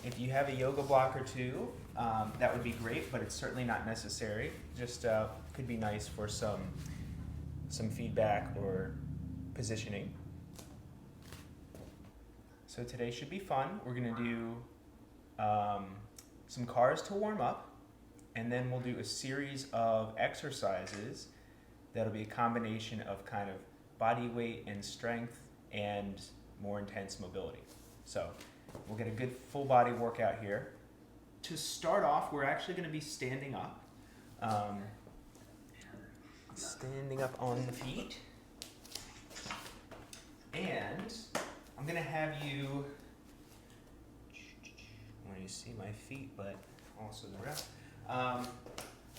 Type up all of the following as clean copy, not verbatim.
If you have a yoga block or two, that would be great, but it's certainly not necessary. Just could be nice for some feedback or positioning. So today should be fun. We're gonna do some cars to warm up, and then we'll do a series of exercises that'll be a combination of kind of body weight and strength and more intense mobility. So we'll get a good full body workout here. To start off, we're actually going to be standing up. Standing up on the feet. And I'm going to have you, when you see my feet, but also the rest.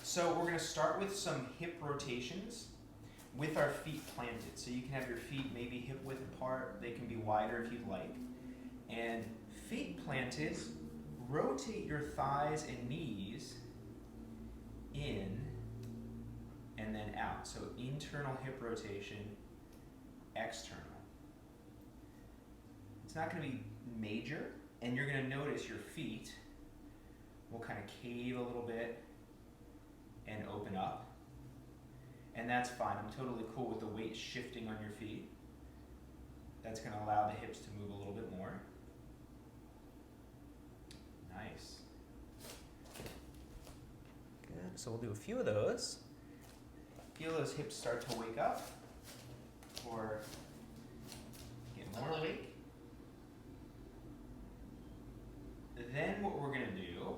So we're going to start with some hip rotations with our feet planted. So you can have your feet maybe hip width apart. They can be wider if you'd like. And feet planted, rotate your thighs and knees in and then out. So internal hip rotation, external. It's not going to be major, and you're going to notice your feet will kind of cave a little bit and open up. And that's fine. I'm totally cool with the weight shifting on your feet. That's going to allow the hips to move a little bit more. Nice. Good. So we'll do a few of those. Feel those hips start to wake up or get more awake. Then what we're going to do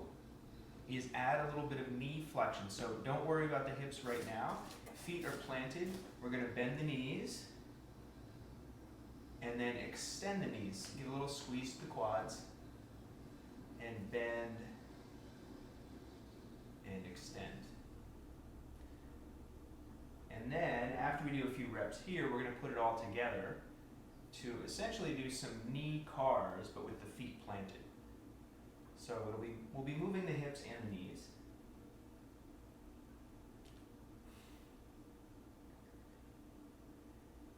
is add a little bit of knee flexion. So don't worry about the hips right now. Feet are planted. We're going to bend the knees and then extend the knees. Give a little squeeze to the quads and bend and extend. And then after we do a few reps here, we're going to put it all together to essentially do some knee cars, but with the feet planted. So we'll be moving the hips and the knees.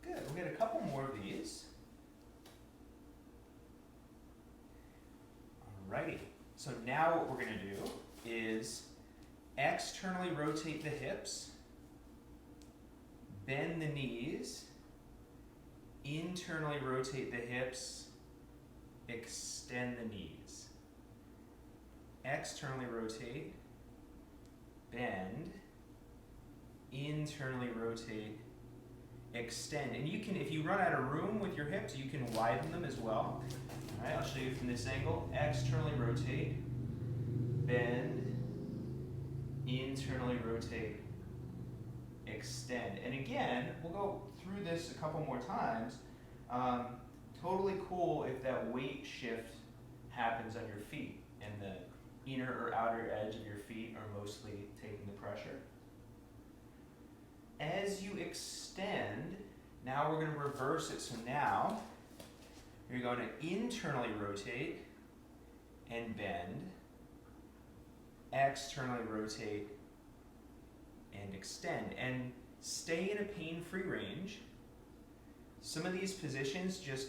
Good. We'll get a couple more of these. Alrighty. So now what we're going to do is externally rotate the hips, bend the knees, internally rotate the hips, extend the knees. Externally rotate, bend, internally rotate, extend. And you can, if you run out of room with your hips, you can widen them as well. All right, I'll show you from this angle. Externally rotate, bend, internally rotate, extend. And again, we'll go through this a couple more times. Totally cool if that weight shift happens on your feet and the inner or outer edge of your feet are mostly taking the pressure. As you extend, now we're going to reverse it. So now you're going to internally rotate and bend, externally rotate and extend, and stay in a pain-free range. Some of these positions just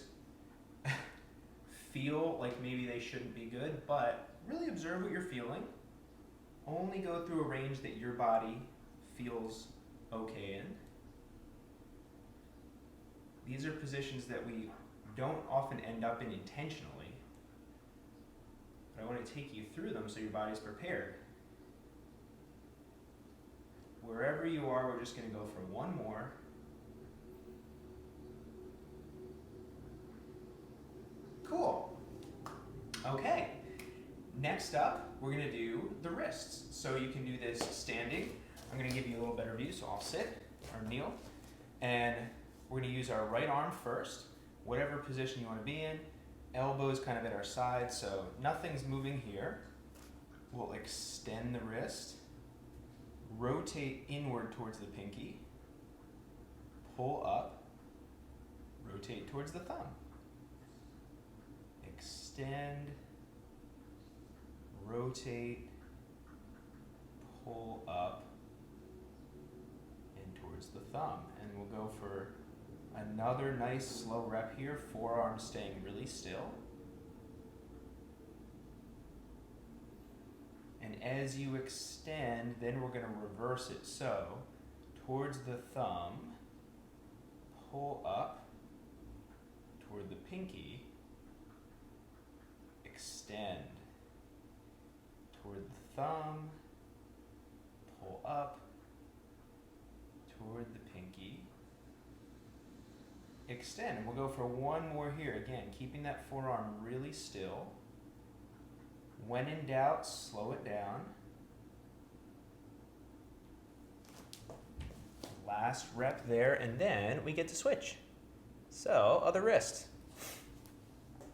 feel like maybe they shouldn't be good, but really observe what you're feeling. Only go through a range that your body feels okay in. These are positions that we don't often end up in intentionally, but I want to take you through them so your body's prepared. Wherever you are, we're just going to go for one more. Cool. Okay. Next up, we're going to do the wrists. So you can do this standing. I'm going to give you a little better view, so I'll sit or kneel. And we're going to use our right arm first, whatever position you want to be in. Elbows kind of at our side, so nothing's moving here. We'll extend the wrist, rotate inward towards the pinky, pull up, rotate towards the thumb. Extend, rotate, pull up, and towards the thumb. And we'll go for another nice slow rep here, forearms staying really still. as you extend, then we're going to reverse it. So, towards the thumb, pull up toward the pinky, extend toward the thumb, pull up toward the pinky, extend. And we'll go for one more here. Again, keeping that forearm really still. When in doubt, slow it down. Last rep there, and then we get to switch. So, other wrist.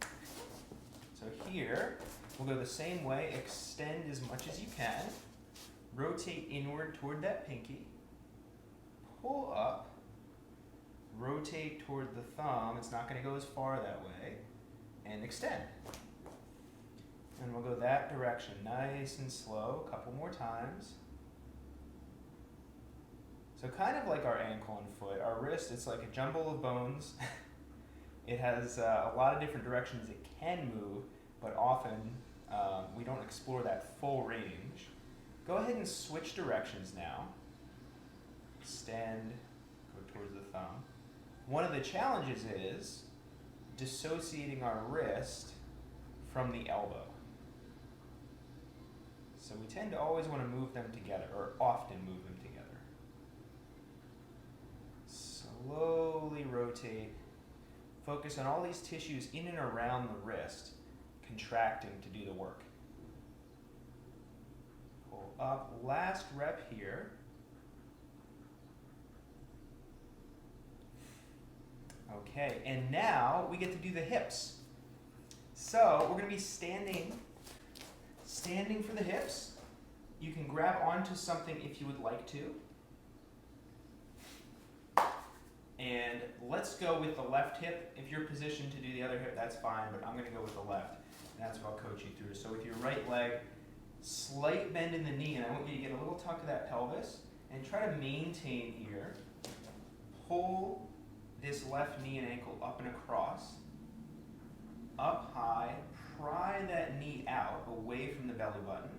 So here, we'll go the same way, extend as much as you can, rotate inward toward that pinky, pull up, rotate toward the thumb, it's not going to go as far that way, and extend. And we'll go that direction, nice and slow, a couple more times. So kind of like our ankle and foot, our wrist, it's like a jumble of bones. It has a lot of different directions it can move, but often we don't explore that full range. Go ahead and switch directions now. Extend, go towards the thumb. One of the challenges is dissociating our wrist from the elbow. So we tend to always want to move them together, or often move them together. Slowly rotate. Focus on all these tissues in and around the wrist, contracting to do the work. Pull up. Last rep here. Okay, and now we get to do the hips. So we're going to be standing for the hips. You can grab onto something if you would like to. And let's go with the left hip. If you're positioned to do the other hip, that's fine, but I'm going to go with the left. And that's what I'll coach you through. So with your right leg, slight bend in the knee, and I want you to get a little tuck of that pelvis, and try to maintain here. Pull this left knee and ankle up and across. Up high, pry that knee out, away from the belly button.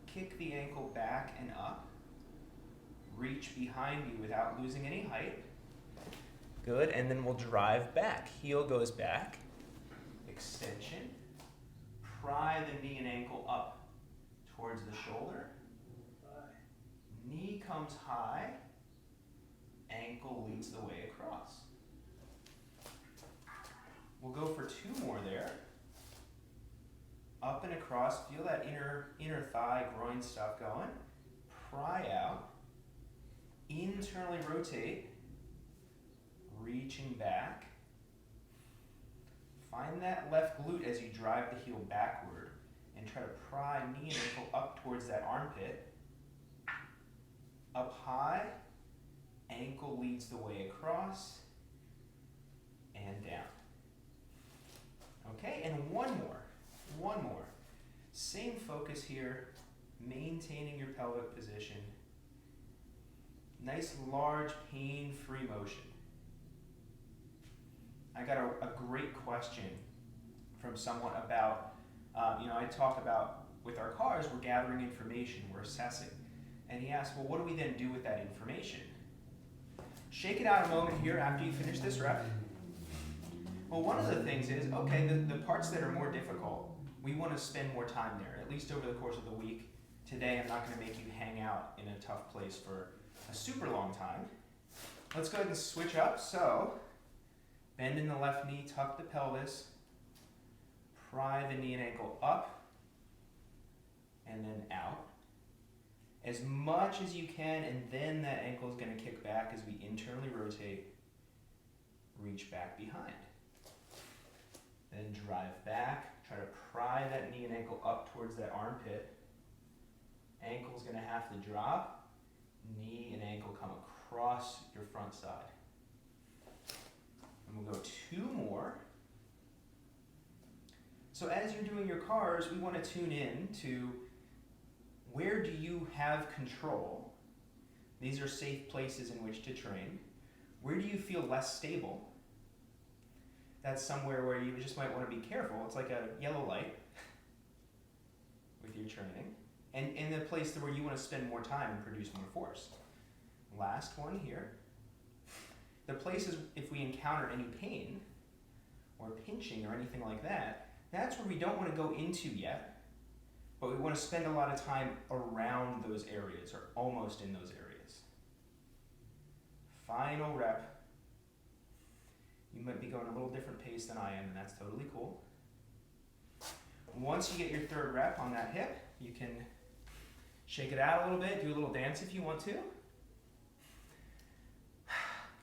Kick the ankle back and up. Reach behind you without losing any height. Good, and then we'll drive back. Heel goes back. Extension. Pry the knee and ankle up towards the shoulder. Knee comes high. Ankle leads the way across. We'll go for two more there. Up and across. Feel that inner thigh, groin stuff going. Pry out. Internally rotate. Reaching back. Find that left glute as you drive the heel backward and try to pry knee and ankle up towards that armpit. Up high, ankle leads the way across and down. Okay, and one more. Same focus here, maintaining your pelvic position. Nice, large, pain-free motion. I got a great question from someone about, I talk about with our cars, we're gathering information, we're assessing. And he asked, well, what do we then do with that information? Shake it out a moment here after you finish this rep. Well, one of the things is, okay, the parts that are more difficult, we want to spend more time there, at least over the course of the week. Today, I'm not going to make you hang out in a tough place for a super long time. Let's go ahead and switch up. So, bend in the left knee, tuck the pelvis, pry the knee and ankle up, and then out. As much as you can, and then that ankle is going to kick back as we internally rotate, reach back behind. Then drive back, try to pry that knee and ankle up towards that armpit. Ankle's going to have to drop, knee and ankle come across your front side. And we'll go two more. So as you're doing your cars, we want to tune in to where do you have control? These are safe places in which to train. Where do you feel less stable? That's somewhere where you just might want to be careful. It's like a yellow light with your training. and in the place where you want to spend more time and produce more force. Last one here. The places, if we encounter any pain or pinching or anything like that, that's where we don't want to go into yet, but we want to spend a lot of time around those areas or almost in those areas. Final rep. You might be going a little different pace than I am, and that's totally cool. Once you get your third rep on that hip, you can shake it out a little bit, do a little dance if you want to.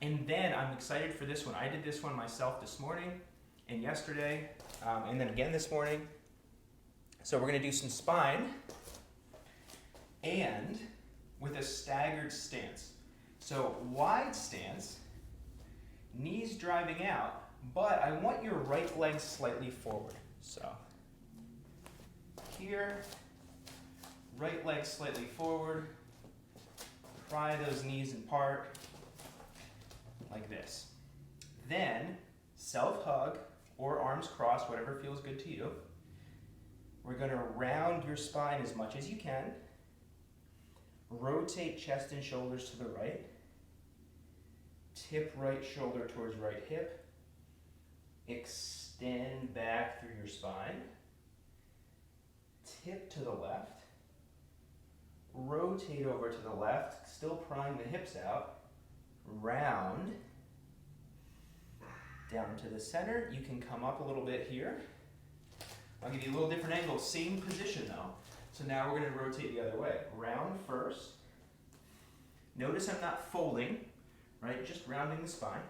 And then I'm excited for this one. I did this one myself this morning and yesterday, and then again this morning. So we're going to do some spine and with a staggered stance. So wide stance, knees driving out, but I want your right leg slightly forward. So here, right leg slightly forward, pry those knees apart like this. Then self-hug or arms crossed, whatever feels good to you. We're going to round your spine as much as you can. Rotate chest and shoulders to the right. Tip right shoulder towards right hip. Extend back through your spine. Tip to the left. Rotate over to the left, still prying the hips out. Round. Down to the center. You can come up a little bit here. I'll give you a little different angle, same position though. So now we're going to rotate the other way. Round first. Notice I'm not folding, right? Just rounding the spine.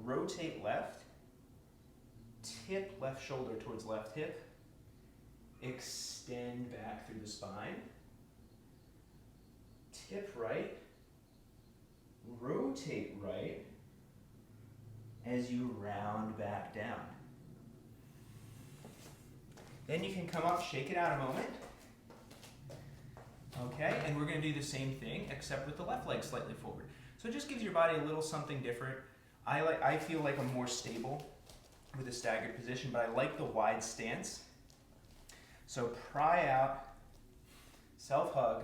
Rotate left. Tip left shoulder towards left hip. Extend back through the spine. Tip right. Rotate right as you round back down. Then you can come up, shake it out a moment. Okay, and we're going to do the same thing except with the left leg slightly forward. So it just gives your body a little something different. I feel like I'm more stable with a staggered position, but I like the wide stance. So pry out, self-hug.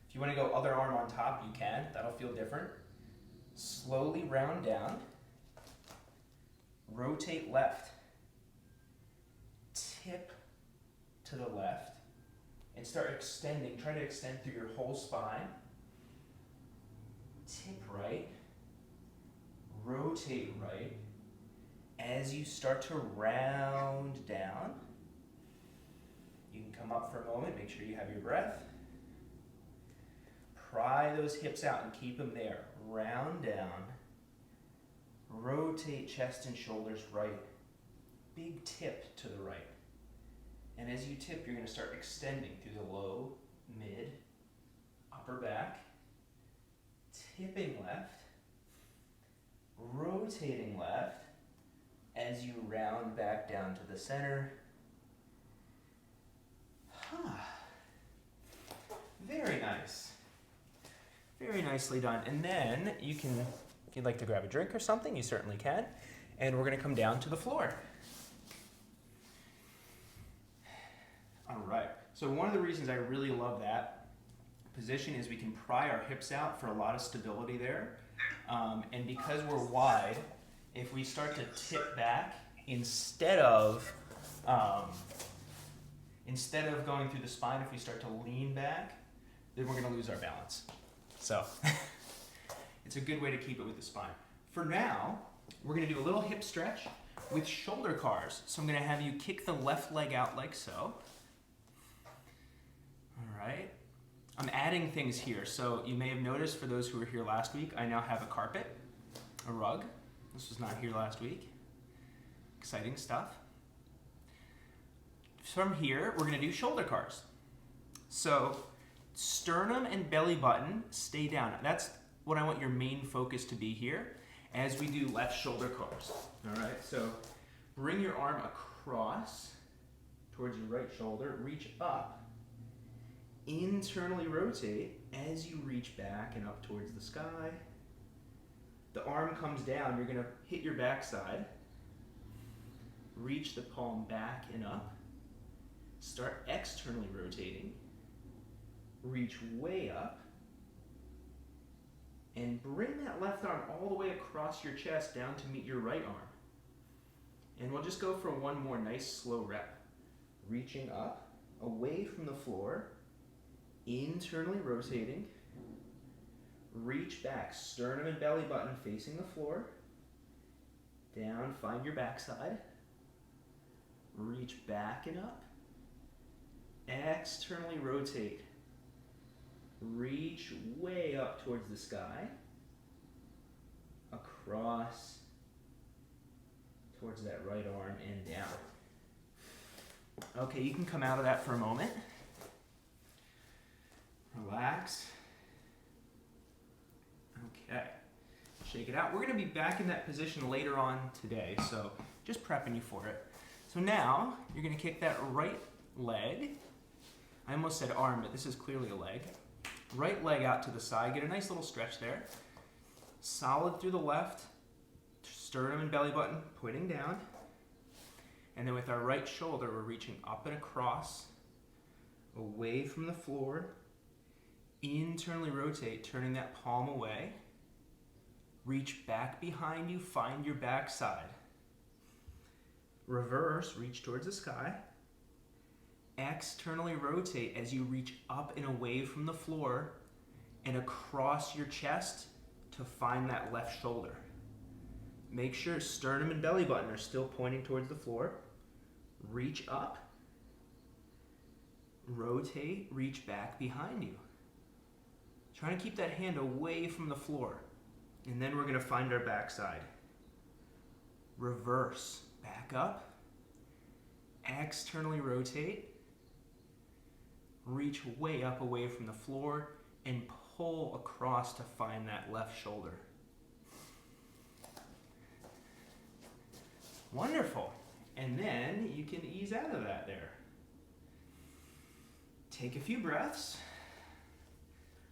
If you want to go other arm on top, you can. That'll feel different. Slowly round down. Rotate left. Tip to the left. And start extending. Try to extend through your whole spine. Tip right. Rotate right. As you start to round down, you can come up for a moment. Make sure you have your breath. Pry those hips out and keep them there. Round down. Rotate chest and shoulders right. Big tip to the right. And as you tip, you're going to start extending through the low, mid, upper back. Tipping left. Rotating left as you round back down to the center. Very nice. Very nicely done. And then you can, if you'd like to grab a drink or something, you certainly can. And we're going to come down to the floor. All right. So one of the reasons I really love that position is we can pry our hips out for a lot of stability there. And because we're wide, if we start to tip back instead of going through the spine, if we start to lean back, then we're going to lose our balance. So it's a good way to keep it with the spine. For now, we're going to do a little hip stretch with shoulder cars. So I'm going to have you kick the left leg out like so. All right. I'm adding things here. So you may have noticed, for those who were here last week, I now have a carpet, a rug. This was not here last week. Exciting stuff. From here, we're going to do shoulder cars. So sternum and belly button stay down. That's what I want your main focus to be here as we do left shoulder cars. All right, so bring your arm across towards your right shoulder, reach up, internally rotate as you reach back and up towards the sky. The arm comes down, you're going to hit your backside, reach the palm back and up, start externally rotating reach way up, and bring that left arm all the way across your chest down to meet your right arm. And we'll just go for one more nice slow rep. Reaching up, away from the floor, internally rotating, reach back, sternum and belly button facing the floor, down, find your backside, reach back and up, externally rotate, reach way up towards the sky, across towards that right arm and down. Okay, you can come out of that for a moment. Relax. Okay, shake it out. We're going to be back in that position later on today, so just prepping you for it. So now, you're going to kick that right leg. I almost said arm, but this is clearly a leg. Right leg out to the side. Get a nice little stretch there. Solid through the left. Sternum and belly button pointing down. And then with our right shoulder, we're reaching up and across, away from the floor. Internally rotate, turning that palm away. Reach back behind you, find your backside. Reverse, reach towards the sky. Externally rotate as you reach up and away from the floor and across your chest to find that left shoulder. Make sure sternum and belly button are still pointing towards the floor. Reach up, rotate, reach back behind you. Trying to keep that hand away from the floor. And then we're going to find our backside. Reverse, back up, externally rotate, reach way up away from the floor, and pull across to find that left shoulder. Wonderful. And then you can ease out of that there. Take a few breaths.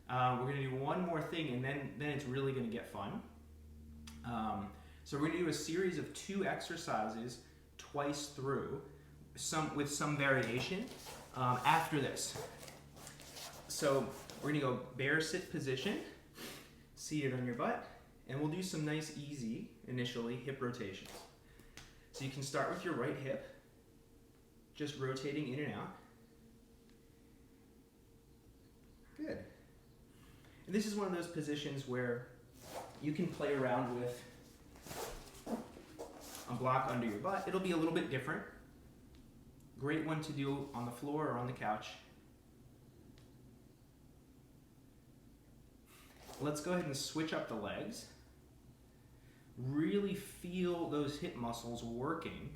We're going to do one more thing, and then it's really going to get fun. So we're going to do a series of 2 exercises twice through, with some variation after this. So we're going to go bear sit position, seated on your butt, and we'll do some nice, easy, initially, hip rotations. So you can start with your right hip, just rotating in and out. Good. And this is one of those positions where you can play around with a block under your butt. It'll be a little bit different. Great one to do on the floor or on the couch. Let's go ahead and switch up the legs. Really feel those hip muscles working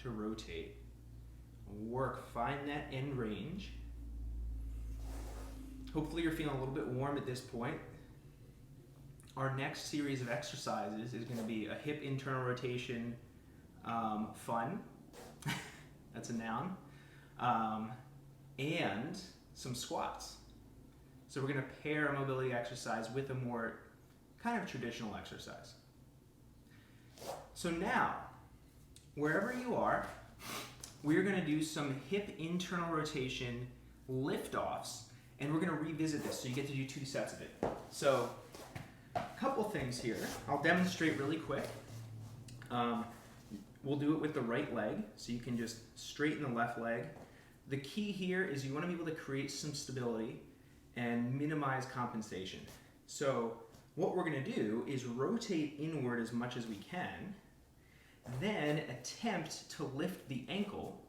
to rotate. Work, find that end range. Hopefully you're feeling a little bit warm at this point. Our next series of exercises is going to be a hip internal rotation, fun, that's a noun, and some squats. So we're going to pair a mobility exercise with a more kind of traditional exercise. So now, wherever you are, we're going to do some hip internal rotation lift-offs, and we're going to revisit this, so you get to do 2 sets of it. So, a couple things here. I'll demonstrate really quick. We'll do it with the right leg, so you can just straighten the left leg. The key here is you want to be able to create some stability and minimize compensation. So, what we're going to do is rotate inward as much as we can, then attempt to lift the ankle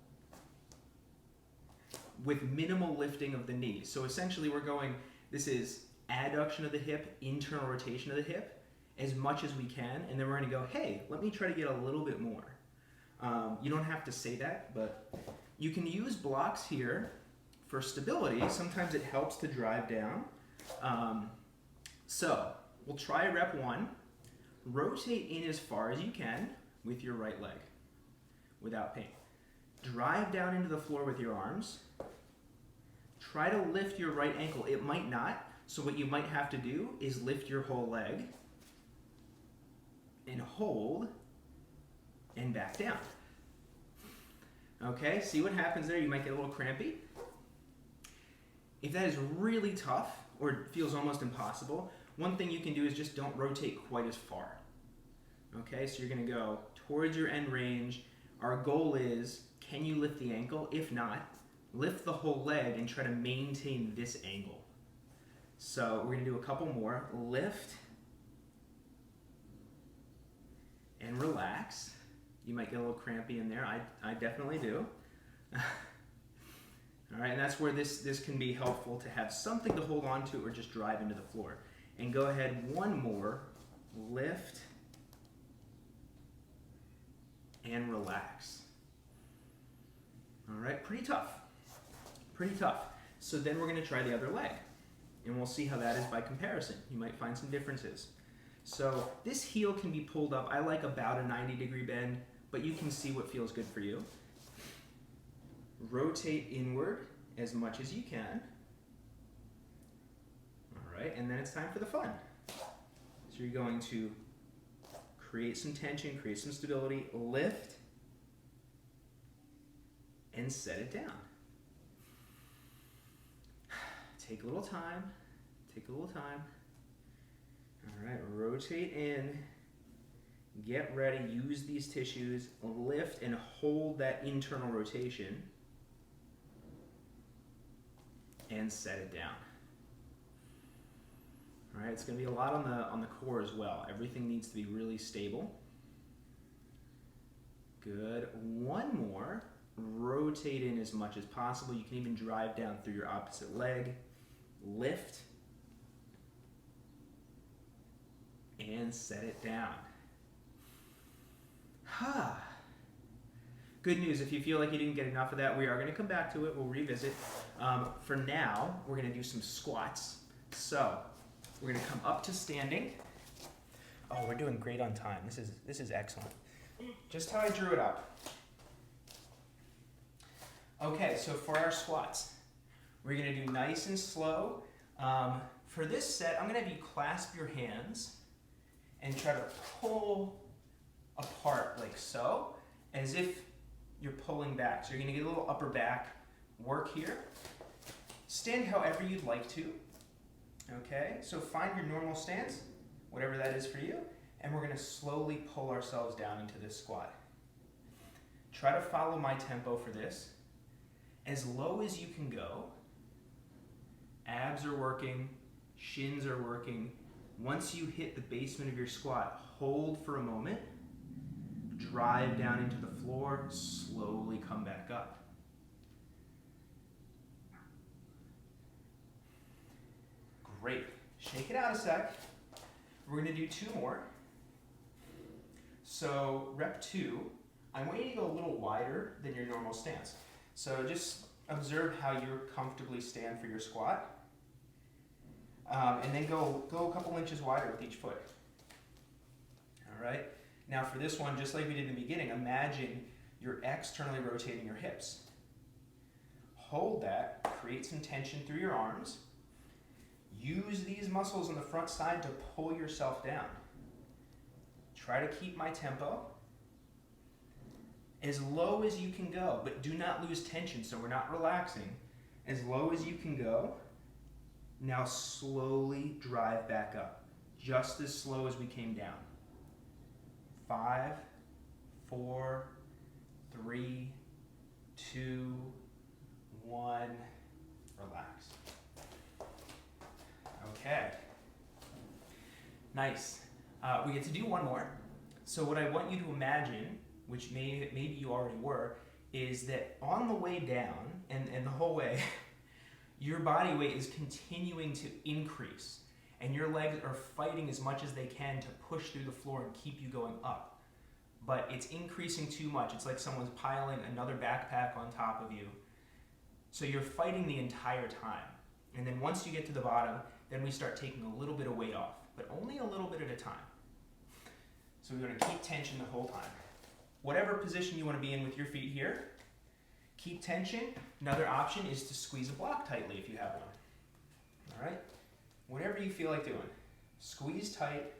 with minimal lifting of the knee. So essentially we're going, this is adduction of the hip, internal rotation of the hip, as much as we can, and then we're going to go, hey, let me try to get a little bit more. You don't have to say that, but you can use blocks here for stability. Sometimes it helps to drive down. So we'll try rep 1. Rotate in as far as you can with your right leg without pain. Drive down into the floor with your arms. Try to lift your right ankle. It might not, so what you might have to do is lift your whole leg and hold and back down. Okay, see what happens there? You might get a little crampy. If that is really tough or feels almost impossible, one thing you can do is just don't rotate quite as far. Okay, so you're going to go towards your end range. Our goal is, can you lift the ankle? If not, lift the whole leg and try to maintain this angle. So we're going to do a couple more. Lift and relax. You might get a little crampy in there. I definitely do. All right, and that's where this can be helpful to have something to hold on to or just drive into the floor. And go ahead, one more. Lift and relax. All right, pretty tough. Pretty tough. So then we're going to try the other leg, and we'll see how that is by comparison. You might find some differences. So this heel can be pulled up. I like about a 90-degree bend, but you can see what feels good for you. Rotate inward as much as you can. All right, and then it's time for the fun. So you're going to create some tension, create some stability, lift, and set it down. Take a little time, take a little time. All right, rotate in, get ready, use these tissues, lift and hold that internal rotation, and set it down. All right, it's going to be a lot on the core as well. Everything needs to be really stable. Good. One more. Rotate in as much as possible. You can even drive down through your opposite leg. Lift and set it down. Good news, if you feel like you didn't get enough of that, we are going to come back to it. We'll revisit. For now, we're going to do some squats. So we're going to come up to standing. Oh, we're doing great on time. This is excellent. Just how I drew it up. Okay, so for our squats, we're going to do nice and slow. For this set, I'm going to have you clasp your hands and try to pull apart like so, as if you're pulling back. So you're going to get a little upper back work here. Stand however you'd like to. Okay, so find your normal stance, whatever that is for you, and we're going to slowly pull ourselves down into this squat. Try to follow my tempo for this. As low as you can go. Abs are working, shins are working. Once you hit the basement of your squat, hold for a moment, drive down into the floor, slowly come back up. Great. Shake it out a sec. We're going to do two more. So rep 2, I want you to go a little wider than your normal stance. So just observe how you comfortably stand for your squat. And then go a couple inches wider with each foot. All right. Now for this one, just like we did in the beginning, imagine you're externally rotating your hips. Hold that, create some tension through your arms. Use these muscles on the front side to pull yourself down. Try to keep my tempo as low as you can go, but do not lose tension, so we're not relaxing. As low as you can go. Now slowly drive back up, just as slow as we came down. 5, 4, 3, 2, 1, relax. Okay, nice. We get to do one more. So what I want you to imagine, which maybe you already were, is that on the way down, and the whole way, your body weight is continuing to increase, and your legs are fighting as much as they can to push through the floor and keep you going up. But it's increasing too much. It's like someone's piling another backpack on top of you. So you're fighting the entire time. And then once you get to the bottom, then we start taking a little bit of weight off, but only a little bit at a time. So we're going to keep tension the whole time. Whatever position you want to be in with your feet here, keep tension. Another option is to squeeze a block tightly if you have one. All right? Whatever you feel like doing. Squeeze tight,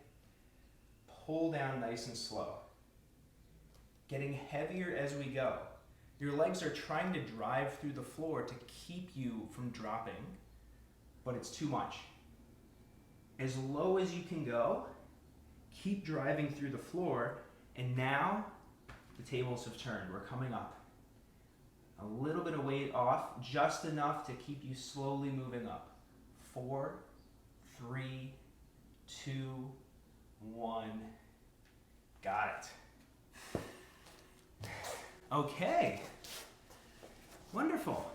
pull down nice and slow. Getting heavier as we go. Your legs are trying to drive through the floor to keep you from dropping. but it's too much. As low as you can go, keep driving through the floor, and now the tables have turned. We're coming up. A little bit of weight off, just enough to keep you slowly moving up. 4, 3, 2, 1. Got it. Okay. Wonderful.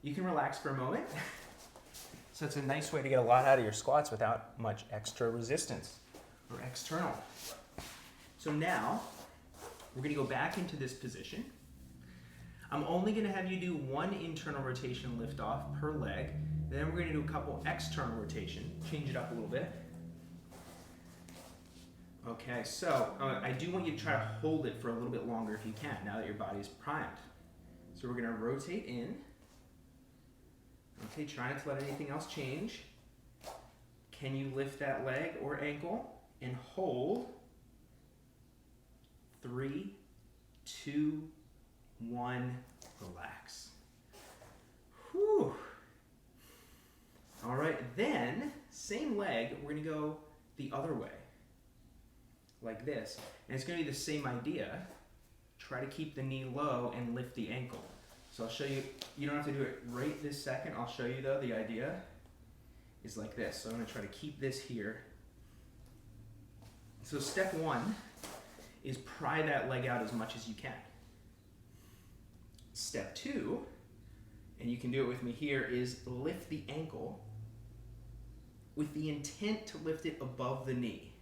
You can relax for a moment. So it's a nice way to get a lot out of your squats without much extra resistance or external. So now we're going to go back into this position. I'm only going to have you do one internal rotation lift off per leg. Then we're going to do a couple external rotation. Change it up a little bit. Okay, so I do want you to try to hold it for a little bit longer if you can, now that your body's primed. So we're going to rotate in. Okay, try not to let anything else change. Can you lift that leg or ankle and hold? 3, 2, 1, relax. Whew. All right, then, same leg, we're gonna go the other way, like this. And it's gonna be the same idea. Try to keep the knee low and lift the ankle. So I'll show you, you don't have to do it right this second. I'll show you though, the idea is like this. So I'm gonna try to keep this here. So step 1 is pry that leg out as much as you can. Step 2, and you can do it with me here, is lift the ankle with the intent to lift it above the knee.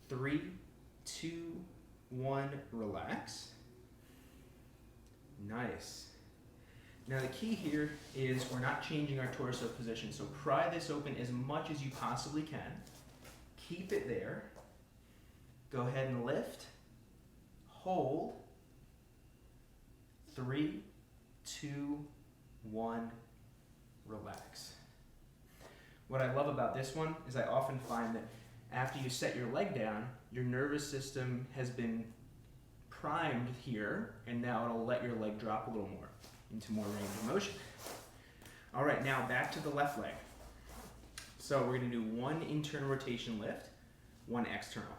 3, 2, 1, relax. Nice. Now the key here is we're not changing our torso position, so pry this open as much as you possibly can. Keep it there. Go ahead and lift. Hold. 3, 2, 1, relax. What I love about this one is I often find that after you set your leg down, your nervous system has been primed here, and now it'll let your leg drop a little more into more range of motion. All right, now back to the left leg. So we're going to do one internal rotation lift, one external.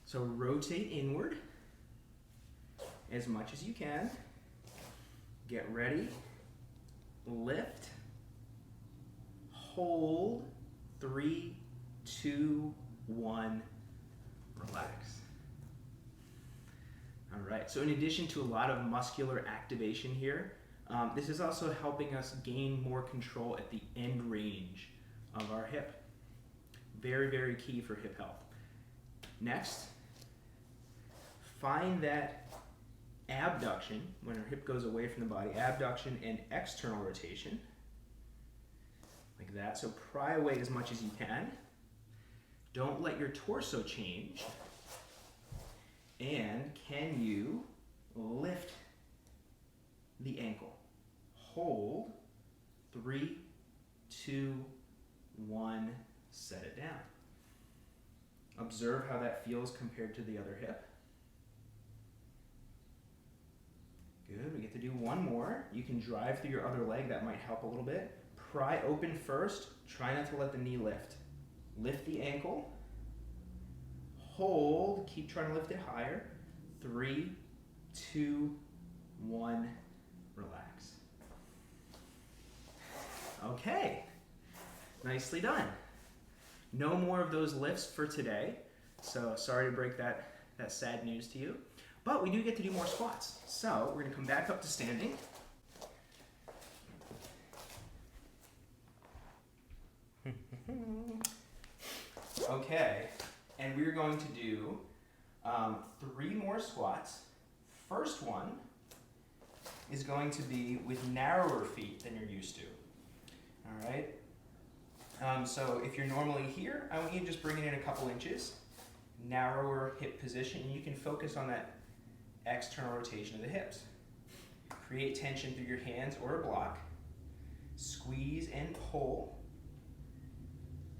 So rotate inward as much as you can. Get ready. Lift. Hold. 3, 2, 1. Relax. All right, so in addition to a lot of muscular activation here, this is also helping us gain more control at the end range of our hip. Very, very key for hip health. Next, find that abduction, when our hip goes away from the body, abduction and external rotation, like that. So pry away as much as you can. Don't let your torso change. And can you lift the ankle? Hold. 3, 2, 1, set it down. Observe how that feels compared to the other hip. Good, we get to do one more. You can drive through your other leg, that might help a little bit. Pry open first, try not to let the knee lift. Lift the ankle. Hold, keep trying to lift it higher. 3, 2, 1, relax. Okay, nicely done. No more of those lifts for today, so sorry to break that sad news to you, but we do get to do more squats. So we're gonna come back up to standing. Okay, and we're going to do 3 more squats. First one is going to be with narrower feet than you're used to. All right. So if you're normally here, I want you to just bring it in a couple inches, narrower hip position, and you can focus on that external rotation of the hips. Create tension through your hands or a block. Squeeze and pull,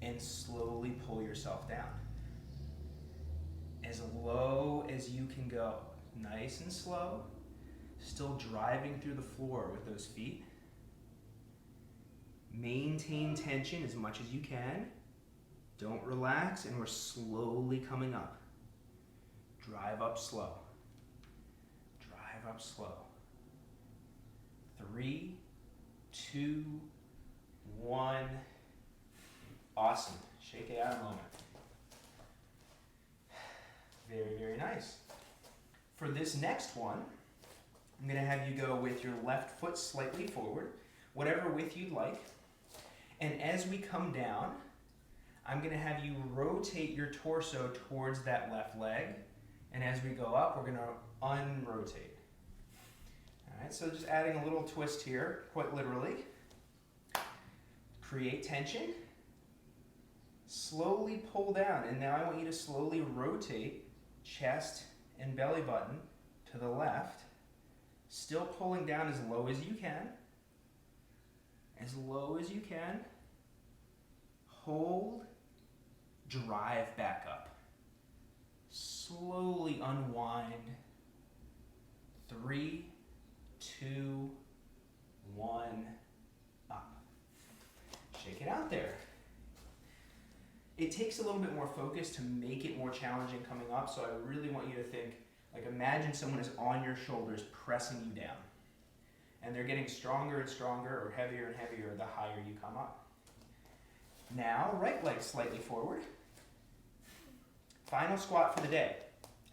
and slowly pull yourself down. As low as you can go. Nice and slow. Still driving through the floor with those feet. Maintain tension as much as you can. Don't relax, and we're slowly coming up. Drive up slow. Drive up slow. 3, 2, 1. Awesome. Shake it out a moment. Very, very nice. For this next one, I'm going to have you go with your left foot slightly forward, whatever width you'd like. And as we come down, I'm going to have you rotate your torso towards that left leg. And as we go up, we're going to unrotate. All right, so just adding a little twist here, quite literally. Create tension. Slowly pull down. And now I want you to slowly rotate chest and belly button to the left. Still pulling down as low as you can. As low as you can. Hold. Drive back up. Slowly unwind. 3, 2, 1, up. Shake it out there. It takes a little bit more focus to make it more challenging coming up, so I really want you to think, like imagine someone is on your shoulders pressing you down. And they're getting stronger and stronger, or heavier and heavier the higher you come up. Now, right leg slightly forward. Final squat for the day,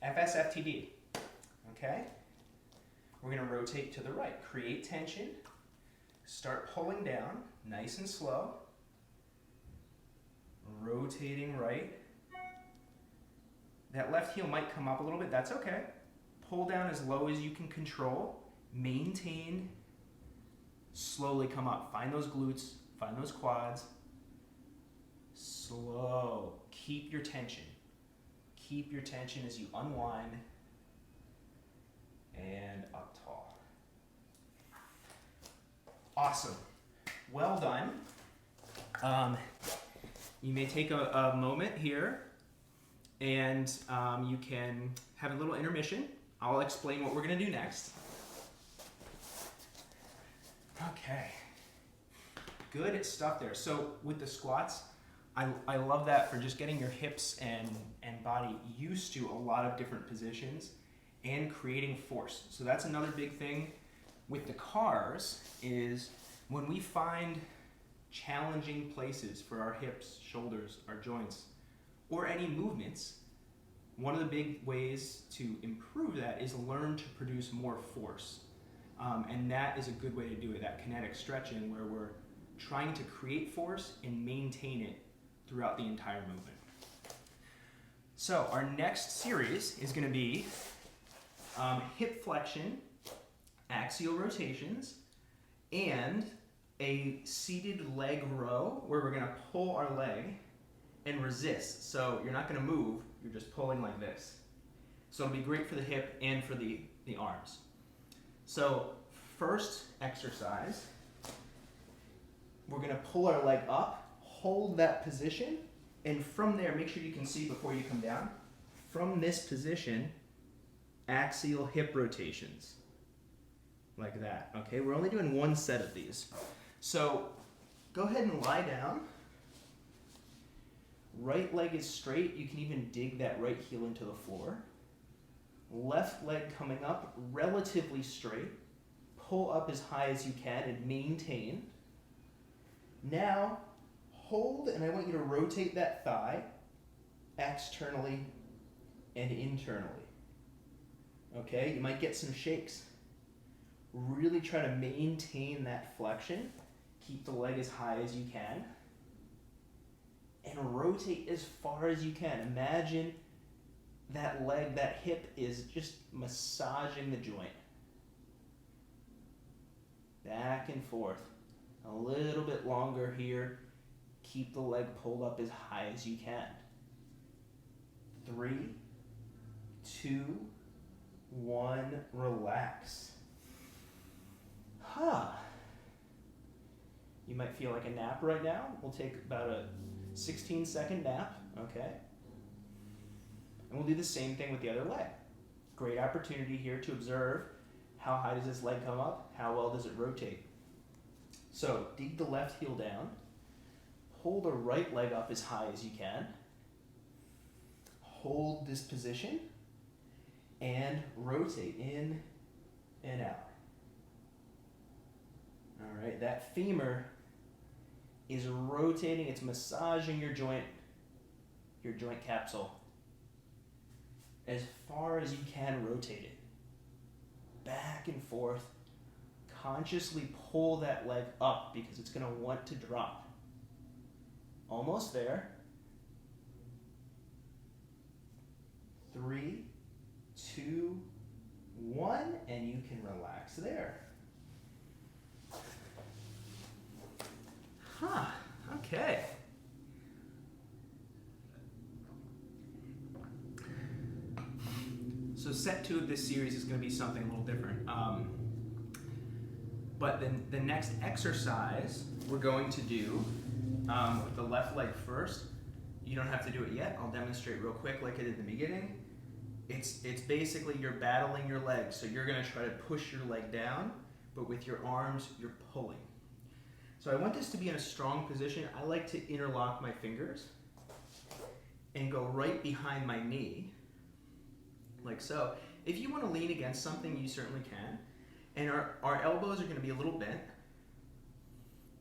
FSFTD, okay? We're gonna rotate to the right, create tension, start pulling down, nice and slow, rotating right. That left heel might come up a little bit, that's okay. Pull down as low as you can control, maintain, slowly come up. Find those glutes, find those quads, slow, keep your tension. Keep your tension as you unwind and up tall. Awesome. Well done. You may take a moment here and you can have a little intermission. I'll explain what we're going to do next. Okay. Good stuff there. So with the squats, I love that for just getting your hips and body used to a lot of different positions and creating force. So that's another big thing with the cars is when we find challenging places for our hips, shoulders, our joints, or any movements, one of the big ways to improve that is learn to produce more force. And that is a good way to do it, that kinetic stretching where we're trying to create force and maintain it throughout the entire movement. So our next series is going to be hip flexion, axial rotations, and a seated leg row where we're going to pull our leg and resist. So you're not going to move, you're just pulling like this. So it'll be great for the hip and for the arms. So first exercise, we're going to pull our leg up, hold that position, and from there, make sure you can see before you come down, from this position, axial hip rotations, like that, okay? We're only doing one set of these. So go ahead and lie down. Right leg is straight. You can even dig that right heel into the floor. Left leg coming up, relatively straight. Pull up as high as you can and maintain. Now, hold, and I want you to rotate that thigh externally and internally. Okay, you might get some shakes. Really try to maintain that flexion. Keep the leg as high as you can. And rotate as far as you can. Imagine that leg, that hip is just massaging the joint. Back and forth. A little bit longer here. Keep the leg pulled up as high as you can. 3, 2, 1, relax. You might feel like a nap right now. We'll take about a 16-second nap, okay? And we'll do the same thing with the other leg. Great opportunity here to observe how high does this leg come up, how well does it rotate. So dig the left heel down, pull the right leg up as high as you can, hold this position, and rotate in and out. All right, that femur is rotating, it's massaging your joint capsule as far as you can. Rotate it back and forth. Consciously pull that leg up because it's going to want to drop. Almost there. 3, 2, 1, and you can relax there. Huh, okay. So set 2 of this series is going to be something a little different. But then the next exercise we're going to do with the left leg first. You don't have to do it yet. I'll demonstrate real quick like I did in the beginning. It's basically you're battling your legs. So you're going to try to push your leg down, but with your arms, you're pulling. So I want this to be in a strong position. I like to interlock my fingers and go right behind my knee, like so. If you want to lean against something, you certainly can. And our elbows are going to be a little bent.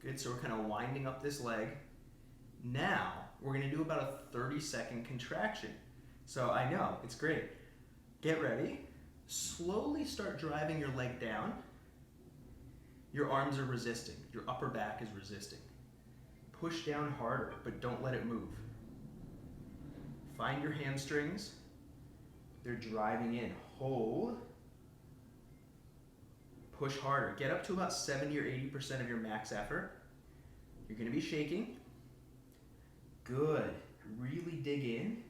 Good, so we're kind of winding up this leg. Now, we're going to do about a 30-second contraction. So I know, it's great. Get ready. Slowly start driving your leg down. Your arms are resisting. Your upper back is resisting. Push down harder, but don't let it move. Find your hamstrings. They're driving in. Hold. Push harder. Get up to about 70 or 80% of your max effort. You're going to be shaking. Good. Really dig in.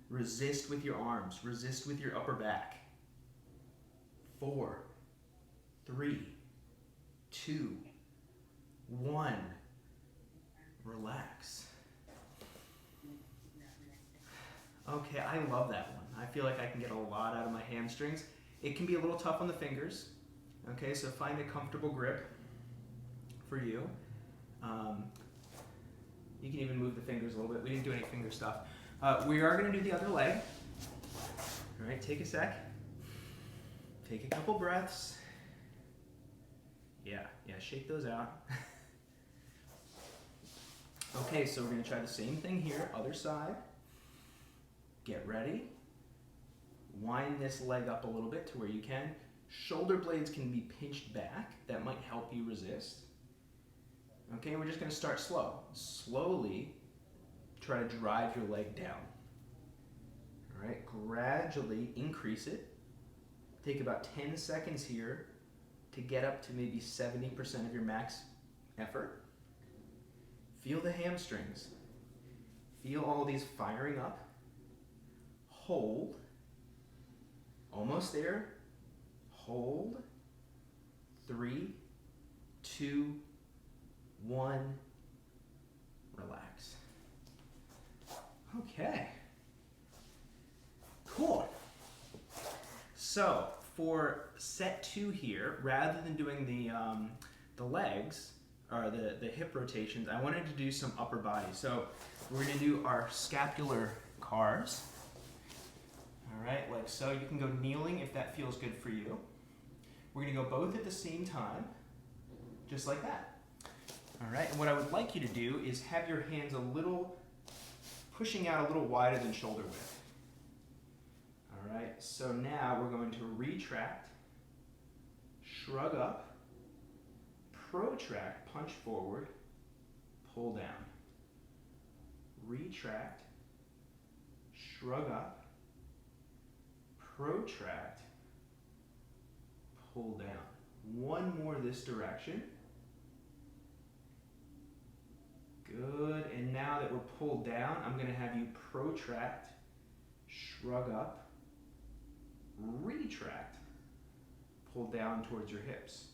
Resist with your arms. Resist with your upper back. 4, 3, 2, 1. Relax. Okay, I love that one. I feel like I can get a lot out of my hamstrings. It can be a little tough on the fingers. Okay, so find a comfortable grip for you. You can even move the fingers a little bit. We didn't do any finger stuff. We are going to do the other leg. All right, take a sec. Take a couple breaths. Yeah, shake those out. Okay, so we're going to try the same thing here, other side. Get ready. Wind this leg up a little bit to where you can. Shoulder blades can be pinched back. That might help you resist. Okay, we're just going to start slow. Slowly try to drive your leg down. All right, gradually increase it. Take about 10 seconds here to get up to maybe 70% of your max effort. Feel the hamstrings. Feel all these firing up. Hold. Almost there. Hold. 3, 2, 1. Relax. Okay. Cool. So for set 2 here, rather than doing the legs or the hip rotations, I wanted to do some upper body. So we're going to do our scapular cars. All right, like so. You can go kneeling if that feels good for you. We're going to go both at the same time, just like that. All right, and what I would like you to do is have your hands a little, pushing out a little wider than shoulder width. All right, so now we're going to retract, shrug up, protract, punch forward, pull down. Retract, shrug up, protract, pull down. One more this direction. Good, and now that we're pulled down, I'm going to have you protract, shrug up, retract, pull down towards your hips.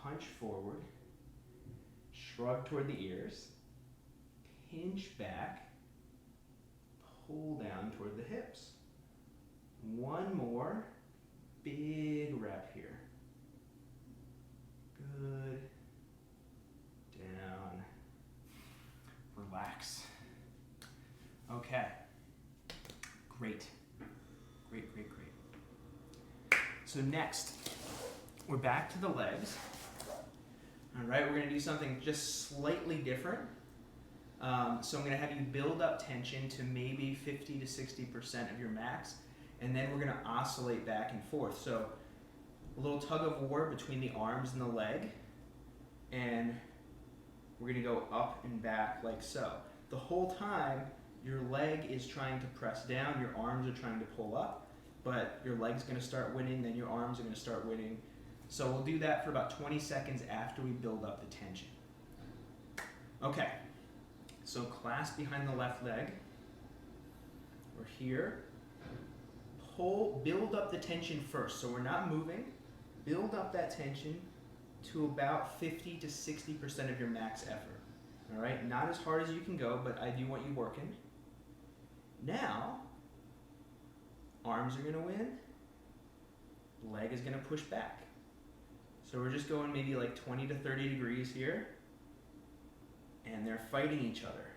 Punch forward, shrug toward the ears, hinge back, pull down toward the hips. One more big rep here. Good. So next, we're back to the legs. All right, we're gonna do something just slightly different. So I'm gonna have you build up tension to maybe 50 to 60% of your max, and then we're gonna oscillate back and forth. So a little tug of war between the arms and the leg, and we're gonna go up and back like so. The whole time, your leg is trying to press down, your arms are trying to pull up, but your leg's gonna start winning, then your arms are gonna start winning. So we'll do that for about 20 seconds after we build up the tension. Okay, so clasp behind the left leg. We're here. Build up the tension first. So we're not moving. Build up that tension to about 50 to 60% of your max effort. All right, not as hard as you can go, but I do want you working. Now, arms are gonna win. Leg is gonna push back. So we're just going maybe like 20 to 30 degrees here, and they're fighting each other.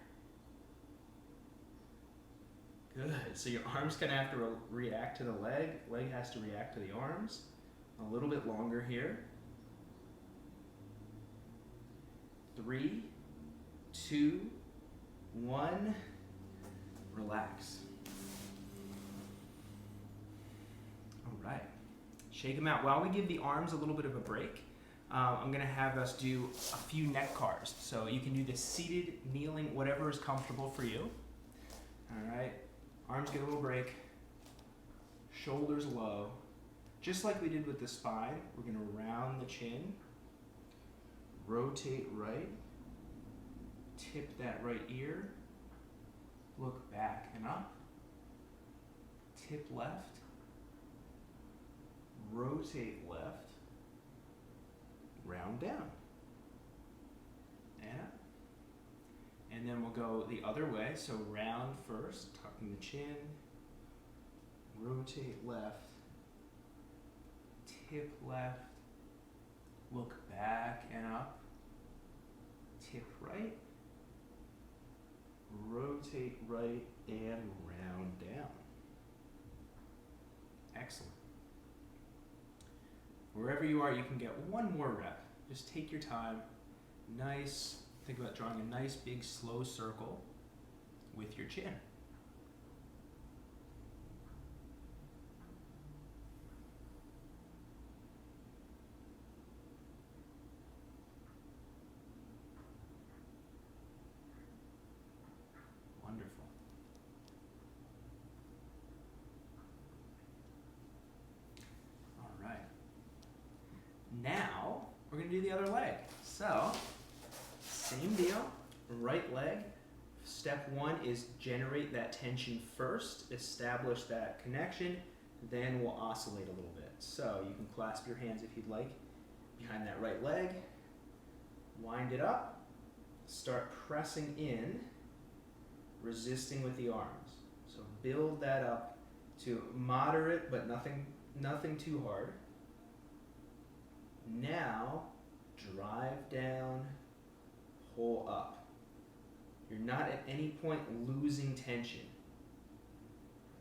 Good, so your arm's gonna have to react to the leg has to react to the arms. A little bit longer here. 3, 2, 1, relax. All right. Shake them out. While we give the arms a little bit of a break, I'm going to have us do a few neck cars. So you can do this seated, kneeling, whatever is comfortable for you. All right. Arms get a little break. Shoulders low. Just like we did with the spine, we're going to round the chin. Rotate right. Tip that right ear. Look back and up. Tip left. Rotate left, round down, and up. And then we'll go the other way, so round first, tucking the chin, rotate left, tip left, look back and up, tip right, rotate right, and round down. Excellent. Wherever you are, you can get one more rep. Just take your time. Nice. Think about drawing a nice big slow circle with your chin. Wonderful. All right. Now, we're going to do the other leg. So, same deal, right leg. Step 1 is generate that tension first, establish that connection, then we'll oscillate a little bit. So, you can clasp your hands if you'd like behind that right leg, wind it up, start pressing in, resisting with the arms. So, build that up to moderate, but nothing too hard. Now, drive down, pull up. You're not at any point losing tension.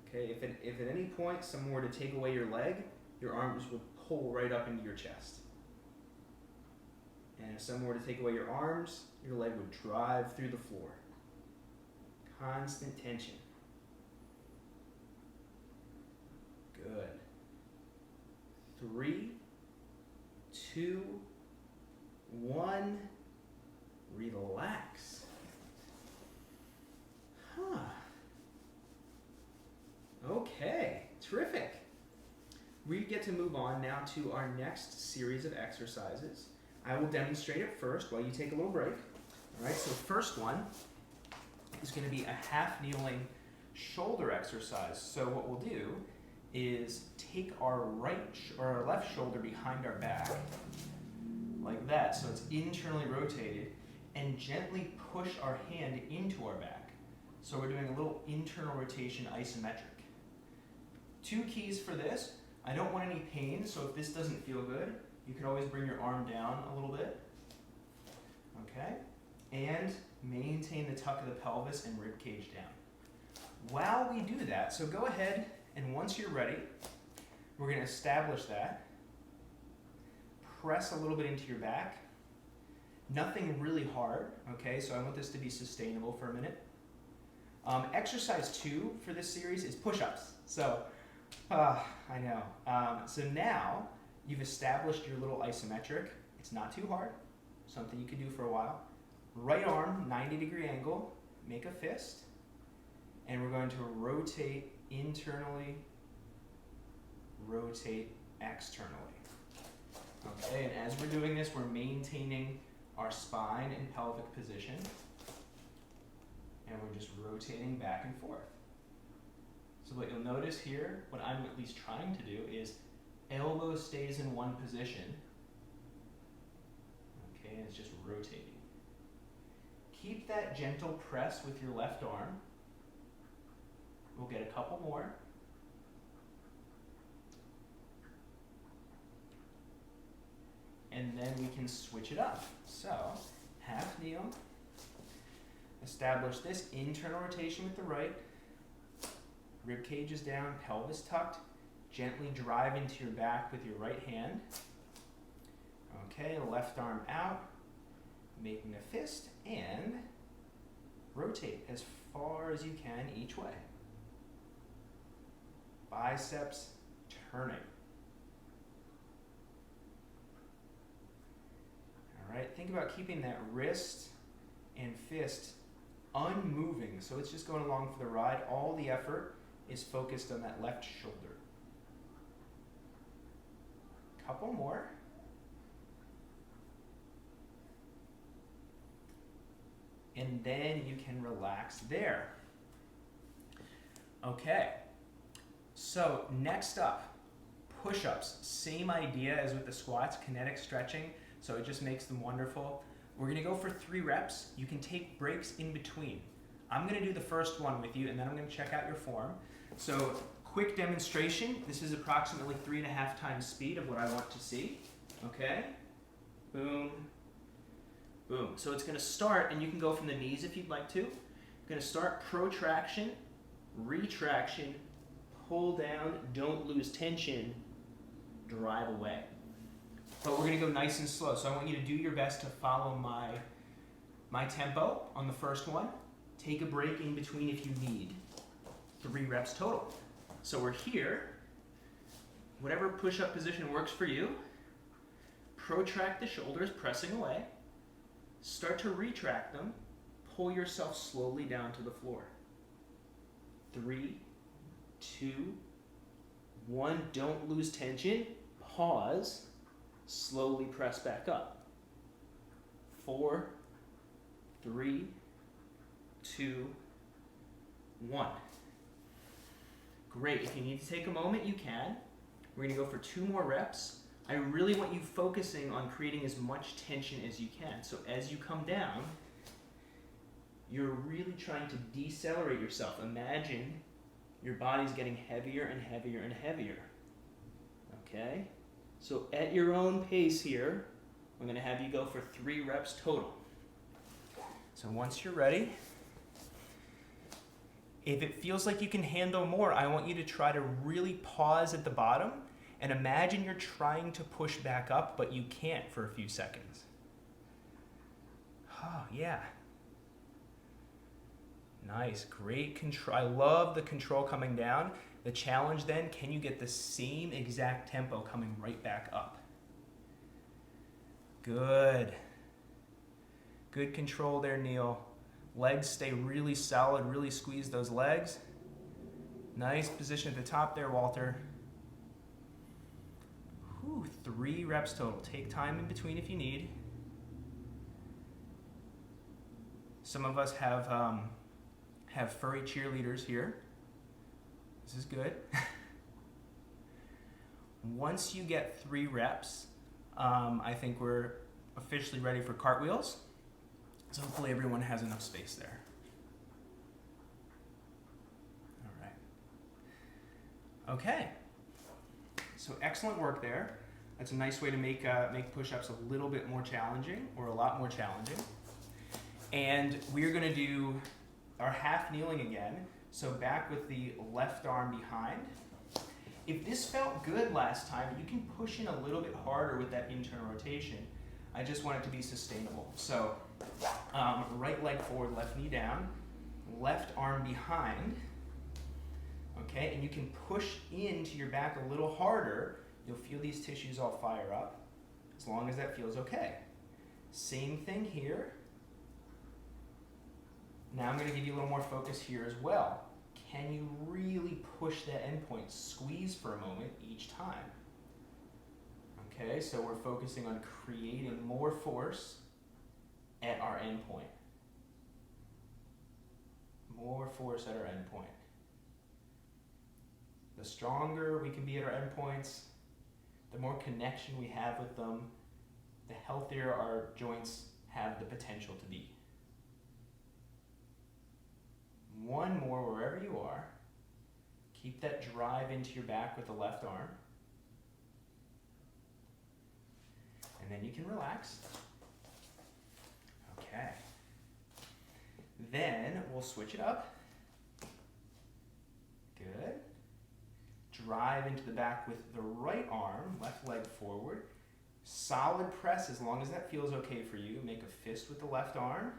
Okay, if at any point someone were to take away your leg, your arms would pull right up into your chest. And if someone were to take away your arms, your leg would drive through the floor. Constant tension. Good. 3, 2, 1, relax. Okay, terrific. We get to move on now to our next series of exercises. I will demonstrate it first while you take a little break. All right, so the first one is going to be a half kneeling shoulder exercise. So what we'll do is take our left shoulder behind our back, like that, so it's internally rotated, and gently push our hand into our back. So we're doing a little internal rotation isometric. 2 keys for this. I don't want any pain, so if this doesn't feel good, you can always bring your arm down a little bit. Okay? And maintain the tuck of the pelvis and rib cage down. While we do that, so go ahead and once you're ready, We're going to establish that. Press a little bit into your back. Nothing really hard, okay? So I want this to be sustainable for a minute. Exercise 2 for this series is push-ups. So, I know. So now you've established your little isometric. It's not too hard. Something you can do for a while. Right arm, 90-degree angle. Make a fist. And we're going to rotate internally, rotate externally. Okay, and as we're doing this, we're maintaining our spine in pelvic position. And we're just rotating back and forth. So what you'll notice here, what I'm at least trying to do, is elbow stays in one position. Okay, and it's just rotating. Keep that gentle press with your left arm. We'll get a couple more. And then we can switch it up. So, half kneel. Establish this internal rotation with the right. Rib cage is down, pelvis tucked. Gently drive into your back with your right hand. Okay, left arm out. Making a fist and rotate as far as you can each way. Biceps turning. All right, think about keeping that wrist and fist unmoving. So it's just going along for the ride. All the effort is focused on that left shoulder. Couple more. And then you can relax there. Okay, so next up, push-ups. Same idea as with the squats, kinetic stretching, so it just makes them wonderful. We're gonna go for 3 reps. You can take breaks in between. I'm gonna do the first one with you, and then I'm gonna check out your form. So, quick demonstration. This is approximately 3.5 times speed of what I want to see. Okay, boom, boom. So it's going to start, and you can go from the knees if you'd like to. Going to start protraction, retraction, pull down, don't lose tension, drive away. But we're going to go nice and slow. So I want you to do your best to follow my tempo on the first one. Take a break in between if you need. 3 reps total. So we're here. Whatever push-up position works for you. Protract the shoulders, pressing away. Start to retract them. Pull yourself slowly down to the floor. 3, 2, 1. Don't lose tension. Pause. Slowly press back up. 4, 3, 2, 1. Great. If you need to take a moment, you can. We're going to go for 2 more reps. I really want you focusing on creating as much tension as you can. So as you come down, you're really trying to decelerate yourself. Imagine your body's getting heavier and heavier and heavier. Okay? So at your own pace here, I'm going to have you go for 3 reps total. So once you're ready, if it feels like you can handle more, I want you to try to really pause at the bottom and imagine you're trying to push back up, but you can't for a few seconds. Oh, yeah. Nice, great control. I love the control coming down. The challenge then, can you get the same exact tempo coming right back up? Good. Good control there, Neil. Legs stay really solid, really squeeze those legs. Nice position at the top there, Walter. Whew, 3 reps total. Take time in between if you need. Some of us have furry cheerleaders here. This is good. Once you get 3 reps, I think we're officially ready for cartwheels. So hopefully everyone has enough space there. All right. Okay. So excellent work there. That's a nice way to make push-ups a little bit more challenging, or a lot more challenging. And we're going to do our half kneeling again. So back with the left arm behind. If this felt good last time, you can push in a little bit harder with that internal rotation. I just want it to be sustainable. So right leg forward, left knee down, left arm behind, okay? And you can push into your back a little harder. You'll feel these tissues all fire up, as long as that feels okay. Same thing here. Now I'm going to give you a little more focus here as well. Can you really push that endpoint? Squeeze for a moment each time. Okay, so we're focusing on creating more force at our endpoint. More force at our endpoint. The stronger we can be at our endpoints, the more connection we have with them, the healthier our joints have the potential to be. One more wherever you are. Keep that drive into your back with the left arm. And then you can relax. Okay. Then we'll switch it up. Good. Drive into the back with the right arm, left leg forward. Solid press as long as that feels okay for you. Make a fist with the left arm.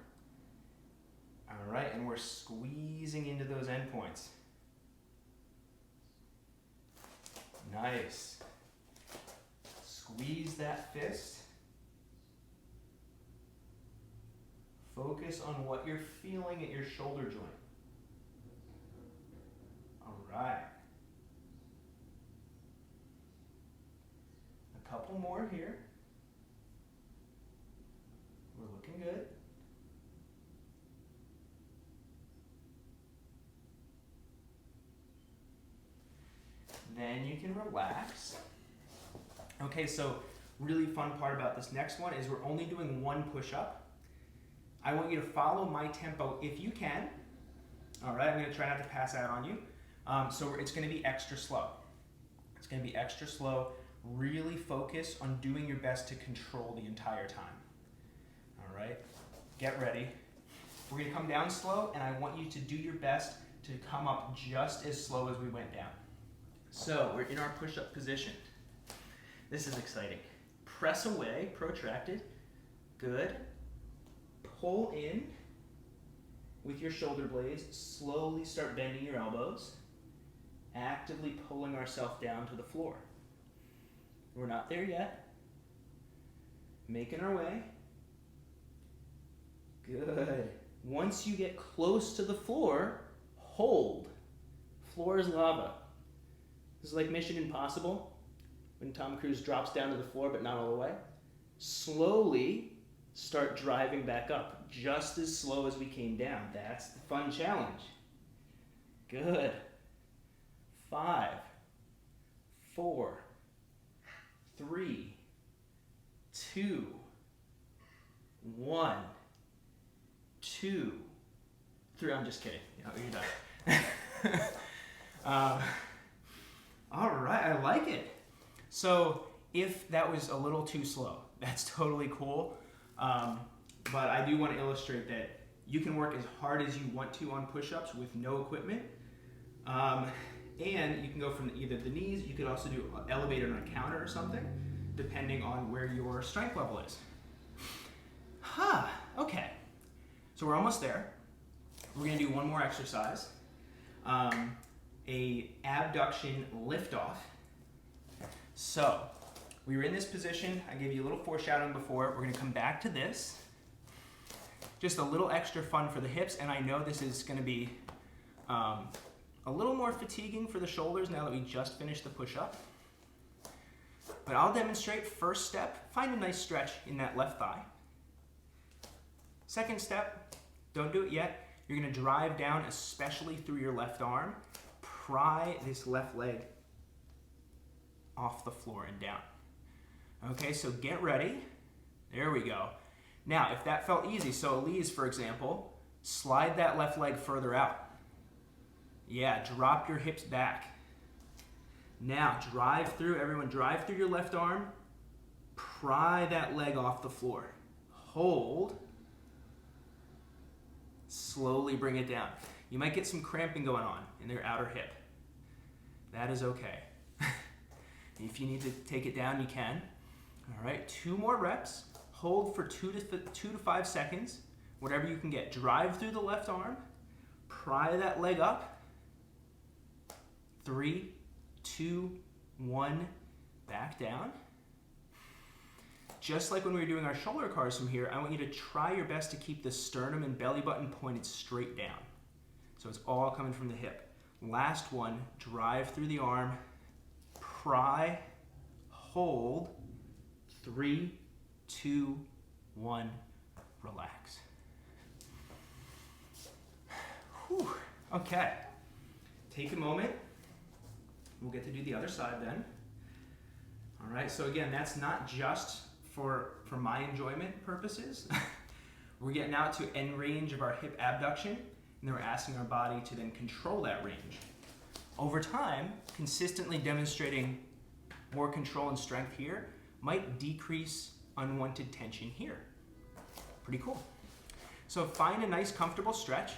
All right, and we're squeezing into those endpoints. Nice. Squeeze that fist. Focus on what you're feeling at your shoulder joint. All right. A couple more here. We're looking good. Then you can relax. Okay, so really fun part about this next one is we're only doing one push-up. I want you to follow my tempo if you can. All right, I'm going to try not to pass out on you. So it's going to be extra slow. It's going to be extra slow. Really focus on doing your best to control the entire time. All right, get ready. We're going to come down slow, and I want you to do your best to come up just as slow as we went down. So we're in our push-up position. This is exciting. Press away, protracted. Good. Pull in with your shoulder blades. Slowly start bending your elbows. Actively pulling ourselves down to the floor. We're not there yet. Making our way. Good. Once you get close to the floor, hold. Floor is lava. This is like Mission Impossible, when Tom Cruise drops down to the floor but not all the way. Slowly start driving back up, just as slow as we came down. That's the fun challenge. Good. 5, 4, 3, 2, 1, 2, 3. I'm just kidding. You're done. All right, I like it. So if that was a little too slow, that's totally cool. But I do want to illustrate that you can work as hard as you want to on push-ups with no equipment. And you can go from either the knees. You could also do elevated on a counter or something, depending on where your strength level is. Okay. So we're almost there. We're going to do one more exercise. A abduction lift-off. So we were in this position. I gave you a little foreshadowing before. We're going to come back to this. Just a little extra fun for the hips, and I know this is going to be a little more fatiguing for the shoulders now that we just finished the push-up. But I'll demonstrate. First step, find a nice stretch in that left thigh. Second step, don't do it yet. You're going to drive down, especially through your left arm. Pry this left leg off the floor and down. Okay, so get ready. There we go. Now, if that felt easy, so Elise, for example, slide that left leg further out. Yeah, drop your hips back. Now, drive through, everyone, drive through your left arm. Pry that leg off the floor. Hold. Slowly bring it down. You might get some cramping going on in their outer hip. That is okay. If you need to take it down, you can. All right, 2 more reps. Hold for 2 to 5 seconds, whatever you can get. Drive through the left arm, pry that leg up. 3, 2, 1, back down. Just like when we were doing our shoulder cars from here, I want you to try your best to keep the sternum and belly button pointed straight down. So it's all coming from the hip. Last one, drive through the arm, pry, hold, 3, 2, 1, relax. Whew. Okay, take a moment. We'll get to do the other side then. All right, so again, that's not just for my enjoyment purposes. We're getting out to end range of our hip abduction, and then we're asking our body to then control that range. Over time, consistently demonstrating more control and strength here might decrease unwanted tension here. Pretty cool. So find a nice comfortable stretch.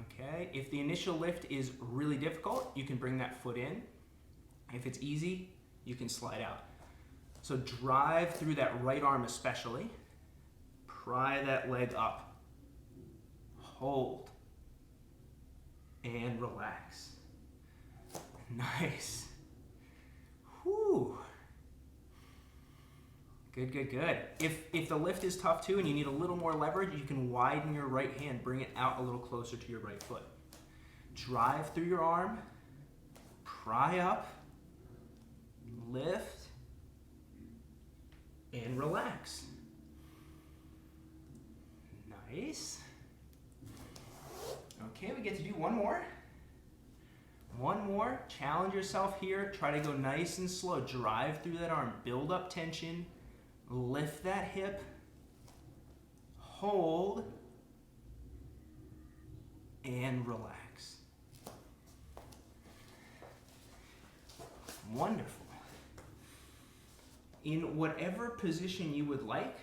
Okay, if the initial lift is really difficult, you can bring that foot in. If it's easy, you can slide out. So drive through that right arm especially. Pry that leg up. Hold. And relax. Nice. Whew. Good, good, good. If the lift is tough too and you need a little more leverage, you can widen your right hand, bring it out a little closer to your right foot. Drive through your arm, pry up, lift, and relax. Nice. Okay, we get to do one more. One more. Challenge yourself here. Try to go nice and slow. Drive through that arm. Build up tension. Lift that hip. Hold. And relax. Wonderful. In whatever position you would like,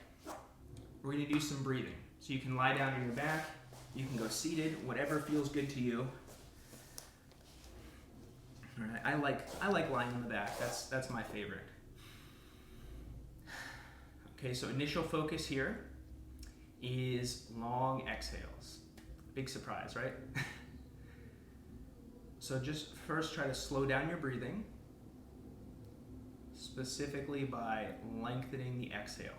we're going to do some breathing. So you can lie down on your back. You can go seated. Whatever feels good to you. All right, I like lying on the back. That's my favorite. Okay, so initial focus here is long exhales. Big surprise, right? So just first try to slow down your breathing, specifically by lengthening the exhale.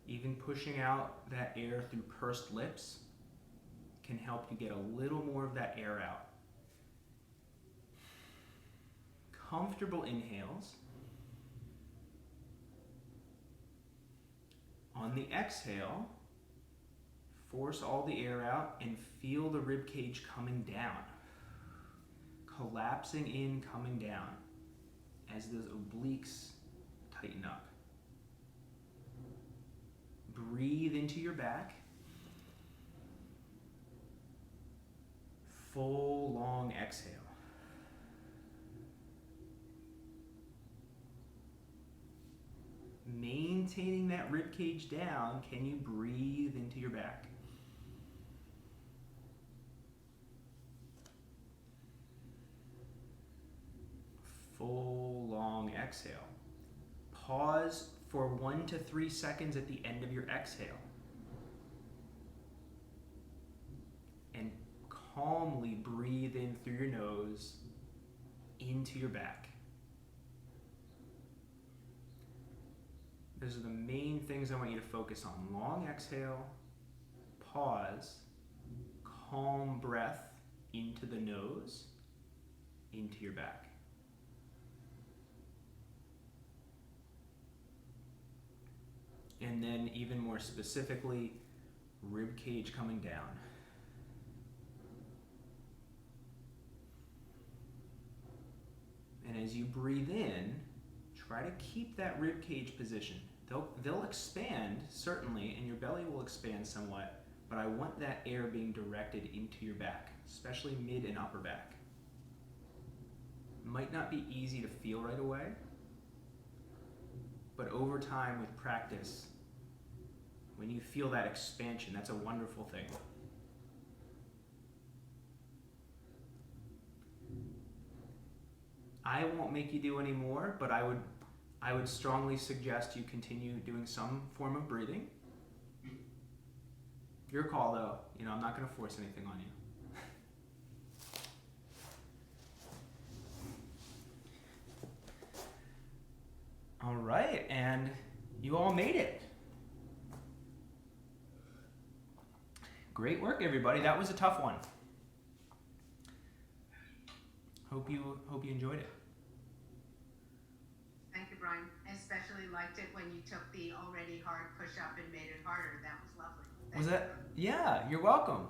Even pushing out that air through pursed lips can help you get a little more of that air out. Comfortable inhales. On the exhale, force all the air out and feel the rib cage coming down. Collapsing in, coming down as those obliques tighten up. Breathe into your back. Full long exhale. Maintaining that rib cage down, can you breathe into your back? Full long exhale. Pause for 1 to 3 seconds at the end of your exhale. And calmly breathe in through your nose into your back. Those are the main things I want you to focus on. Long exhale, pause, calm breath into the nose, into your back. And then even more specifically, rib cage coming down. And as you breathe in, try to keep that rib cage position. They'll expand, certainly, and your belly will expand somewhat, but I want that air being directed into your back, especially mid and upper back. Might not be easy to feel right away, but over time with practice, when you feel that expansion, that's a wonderful thing. I won't make you do any more, but I would strongly suggest you continue doing some form of breathing. Your call though, you know, I'm not gonna force anything on you. All right, and you all made it. Great work, everybody. That was a tough one. Hope you enjoyed it. Thank you, Brian. I especially liked it when you took the already hard push-up and made it harder. That was lovely. Was that? Yeah, you're welcome.